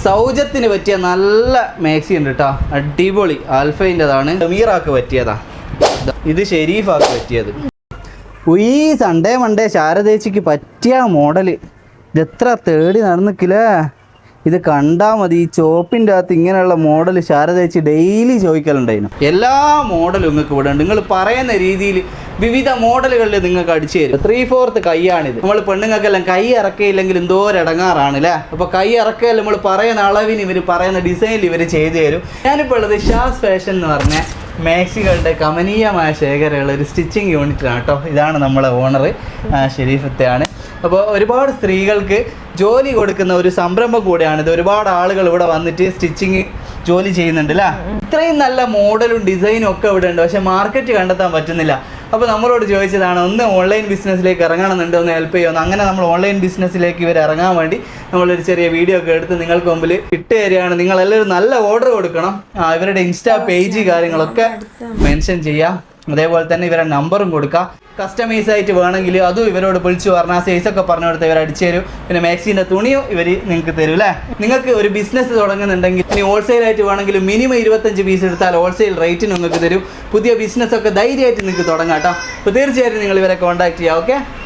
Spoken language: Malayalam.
സൗജത്തിന് പറ്റിയ നല്ല മാക്സി ഉണ്ട് കേട്ടോ, അടിപൊളി. ആൽഫൈൻ്റെതാണ്, സമീറാക്ക് പറ്റിയതാ. ഇത് ഷെരീഫാക്ക് പറ്റിയത്. ഈ സൺഡേ മൺഡേ ശാരദേച്ചിക്ക് പറ്റിയ മോഡല്. ഇതെത്ര തേടി നടന്നിക്കില്ലേ. ഇത് കണ്ടാൽ മതി. ഈ ചോപ്പിൻ്റെ അകത്ത് ഇങ്ങനെയുള്ള മോഡൽ ശാരദേച്ചി ഡെയിലി ചോദിക്കലുണ്ടായിരുന്നു. എല്ലാ മോഡലും നിങ്ങൾക്ക് ഇവിടെ ഉണ്ട്. നിങ്ങൾ പറയുന്ന രീതിയിൽ വിവിധ മോഡലുകളിൽ നിങ്ങൾക്ക് അടിച്ചു തരും. 3/4 കൈയാണിത്. നമ്മൾ പെണ്ണുങ്ങൾക്കെല്ലാം കൈ ഇറക്കയില്ലെങ്കിൽ എന്തോ ഇടങ്ങാറാണ് അല്ലേ. അപ്പോൾ കൈ ഇറക്കയല്ല, നമ്മൾ പറയുന്ന അളവിന് ഇവർ പറയുന്ന ഡിസൈനിൽ ഇവർ ചെയ്തു തരും. ഞാനിപ്പോൾ ഉള്ളത് ഷാസ് ഫാഷൻ എന്ന് പറഞ്ഞ മാക്സികളുടെ കമനീയമായ ശേഖരമുള്ള ഒരു സ്റ്റിച്ചിങ് യൂണിറ്റിലാണ് കേട്ടോ. ഇതാണ് നമ്മളെ ഓണർ, ഷെരീഫത്തെയാണ്. അപ്പോൾ ഒരുപാട് സ്ത്രീകൾക്ക് ജോലി കൊടുക്കുന്ന ഒരു സംരംഭം കൂടെയാണിത്. ഒരുപാട് ആളുകൾ ഇവിടെ വന്നിട്ട് സ്റ്റിച്ചിങ് ജോലി ചെയ്യുന്നുണ്ട് അല്ലേ. ഇത്രയും നല്ല മോഡലും ഡിസൈനും ഒക്കെ ഇവിടെ ഉണ്ട്, പക്ഷേ മാർക്കറ്റ് കണ്ടെത്താൻ പറ്റുന്നില്ല. അപ്പോൾ നമ്മളോട് ചോദിച്ചതാണ് ഒന്ന് ഓൺലൈൻ ബിസിനസ്സിലേക്ക് ഇറങ്ങണമെന്നുണ്ട്, ഒന്ന് ഹെൽപ്പ് ചെയ്യുമെന്ന്. അങ്ങനെ നമ്മൾ ഓൺലൈൻ ബിസിനസ്സിലേക്ക് ഇവർ ഇറങ്ങാൻ വേണ്ടി നമ്മളൊരു ചെറിയ വീഡിയോ ഒക്കെ എടുത്ത് നിങ്ങൾക്ക് മുമ്പിൽ ഇട്ട് തരികയാണ്. നിങ്ങളെല്ലാവരും നല്ല ഓർഡർ കൊടുക്കണം. ഇവരുടെ ഇൻസ്റ്റാ പേജ് കാര്യങ്ങളൊക്കെ മെൻഷൻ ചെയ്യാം. അതേപോലെ തന്നെ ഇവരുടെ നമ്പറും കൊടുക്കാം. കസ്റ്റമൈസ് ആയിട്ട് വേണമെങ്കിൽ അതും ഇവരോട് വിളിച്ചു പറഞ്ഞാൽ സൈസൊക്കെ പറഞ്ഞു കൊടുത്ത് ഇവർ അടിച്ചു തരും. പിന്നെ മാക്സിൻ്റെ തുണിയും ഇവർ നിങ്ങൾക്ക് തരും അല്ലേ. നിങ്ങൾക്ക് ഒരു ബിസിനസ് തുടങ്ങുന്നുണ്ടെങ്കിൽ ഇനി ഹോൾസെയിലായിട്ട് വേണമെങ്കിൽ മിനിമം 25 പീസ് എടുത്താൽ ഹോൾസെയിൽ റേറ്റിന് നിങ്ങൾക്ക് തരും. പുതിയ ബിസിനസ്സൊക്കെ ധൈര്യമായിട്ട് നിങ്ങൾക്ക് തുടങ്ങാം കേട്ടോ. അപ്പോൾ തീർച്ചയായിട്ടും നിങ്ങൾ ഇവരെ കോൺടാക്ട് ചെയ്യാം. ഓക്കെ.